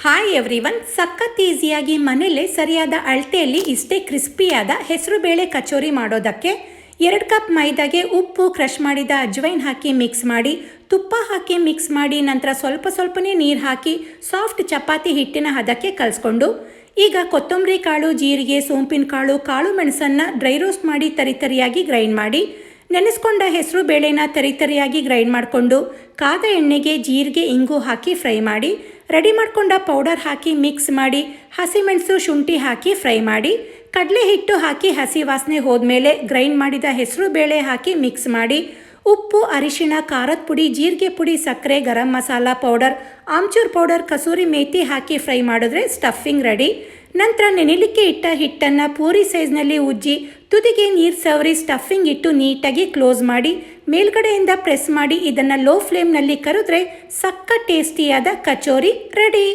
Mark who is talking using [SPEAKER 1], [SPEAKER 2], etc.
[SPEAKER 1] Hi everyone, ಸಖತ್ ಈಸಿಯಾಗಿ ಮನೆಯಲ್ಲೇ ಸರಿಯಾದ ಅಳತೆಯಲ್ಲಿ ಇಷ್ಟೇ ಕ್ರಿಸ್ಪಿಯಾದ ಹೆಸರುಬೇಳೆ ಕಚೋರಿ ಮಾಡೋದಕ್ಕೆ 2 ಕಪ್ ಮೈದಾಗೆ ಉಪ್ಪು, ಕ್ರಷ್ ಮಾಡಿದ ಅಜ್ವೈನ್ ಹಾಕಿ ಮಿಕ್ಸ್ ಮಾಡಿ, ತುಪ್ಪ ಹಾಕಿ ಮಿಕ್ಸ್ ಮಾಡಿ, ನಂತರ ಸ್ವಲ್ಪನೇ ನೀರು ಹಾಕಿ ಸಾಫ್ಟ್ ಚಪಾತಿ ಹಿಟ್ಟಿನ ಹದಕ್ಕೆ ಕಲಿಸ್ಕೊಂಡು, ಈಗ ಕೊತ್ತಂಬರಿ ಕಾಳು, ಜೀರಿಗೆ, ಸೋಂಪಿನ ಕಾಳು, ಕಾಳು ಮೆಣಸನ್ನು ಡ್ರೈ ರೋಸ್ಟ್ ಮಾಡಿ ತರಿತರಿಯಾಗಿ ಗ್ರೈಂಡ್ ಮಾಡಿ, ನೆನೆಸ್ಕೊಂಡ ಹೆಸರು ಬೇಳೆನ ತರಿತರಿಯಾಗಿ ಗ್ರೈಂಡ್ ಮಾಡಿಕೊಂಡು, ಕಾದ ಎಣ್ಣೆಗೆ ಜೀರಿಗೆ, ಇಂಗು ಹಾಕಿ ಫ್ರೈ ಮಾಡಿ, ರೆಡಿ ಮಾಡಿಕೊಂಡ ಪೌಡರ್ ಹಾಕಿ ಮಿಕ್ಸ್ ಮಾಡಿ, ಹಸಿಮೆಣಸು, ಶುಂಠಿ ಹಾಕಿ ಫ್ರೈ ಮಾಡಿ, ಕಡಲೆ ಹಿಟ್ಟು ಹಾಕಿ ಹಸಿ ವಾಸನೆ ಹೋದ್ಮೇಲೆ ಗ್ರೈಂಡ್ ಮಾಡಿದ ಹೆಸರು ಬೇಳೆ ಹಾಕಿ ಮಿಕ್ಸ್ ಮಾಡಿ, ಉಪ್ಪು, ಅರಿಶಿಣ, ಖಾರದ ಪುಡಿ, ಜೀರಿಗೆ ಪುಡಿ, ಸಕ್ಕರೆ, ಗರಂ ಮಸಾಲ ಪೌಡರ್, ಆಮ್ಚೂರ್ ಪೌಡರ್, ಕಸೂರಿ ಮೇಥಿ ಹಾಕಿ ಫ್ರೈ ಮಾಡಿದ್ರೆ ಸ್ಟಫಿಂಗ್ ರೆಡಿ. ನಂತರ ನೆನೆಲಿಕ್ಕೆ ಇಟ್ಟ ಹಿಟ್ಟನ್ನು ಪೂರಿ ಸೈಜ್ನಲ್ಲಿ ಉಜ್ಜಿ ತುದಿಗೆ ನೀರು ಸವರಿ ಸ್ಟಫಿಂಗ್ ಇಟ್ಟು ನೀಟಾಗಿ ಕ್ಲೋಸ್ ಮಾಡಿ ಮೇಲ್ಗಡೆಯಿಂದ ಪ್ರೆಸ್ ಮಾಡಿ ಇದನ್ನು ಲೋ ಫ್ಲೇಮ್ನಲ್ಲಿ ಕರೆದ್ರೆ ಸಕ್ಕ ಟೇಸ್ಟಿಯಾದ ಕಚೋರಿ ರೆಡಿ.